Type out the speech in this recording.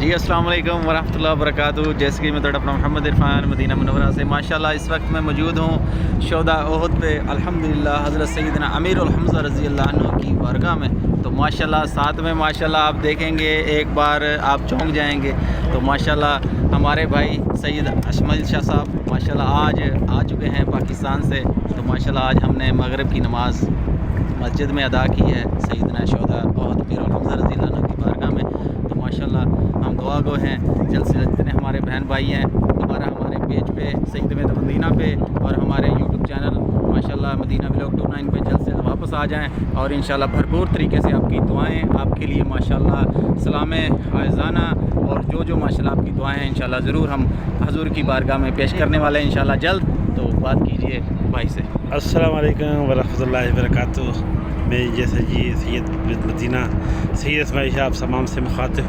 جی السلام علیکم ورحمۃ اللہ وبرکاتہ. جیسے کہ میں تھوڑا اپنا محمد عرفان مدینہ منورہ سے ماشاءاللہ اس وقت میں موجود ہوں شہداء احد پہ الحمدللہ حضرت سیدنا امیر الحمزہ رضی اللہ عنہ کی بارگاہ میں. تو ماشاءاللہ ساتھ میں ماشاءاللہ آپ دیکھیں گے ایک بار آپ چونک جائیں گے. تو ماشاءاللہ ہمارے بھائی سید اشمل شاہ صاحب ماشاءاللہ آج آ چکے ہیں پاکستان سے. تو ماشاءاللہ آج ہم نے مغرب کی نماز مسجد میں ادا کی ہے سیدنا شہداء احد امیر الحمزہ رضی اللہ عنہ کی بارگاہ میں. تو ماشاءاللہ ہم دعا گو ہیں جلد سے جتنے ہمارے بہن بھائی ہیں دوبارہ ہمارے پیج پہ سید مدینہ پہ اور ہمارے یوٹیوب چینل ماشاءاللہ مدینہ ولاگ 29 پہ جلد سے واپس آ جائیں اور انشاءاللہ بھرپور طریقے سے آپ کی دعائیں آپ کے لیے ماشاءاللہ سلام عائزانہ اور جو ماشاءاللہ آپ کی دعائیں ہیں انشاءاللہ ضرور ہم حضور کی بارگاہ میں پیش کرنے والے ہیں انشاءاللہ جلد. تو بات کیجئے بھائی سے. السلام علیکم ورحمۃ اللہ وبرکاتہ. میں جیسے جی سید مدینہ سید اسماعیل شاہ آپ تمام سے مخاطب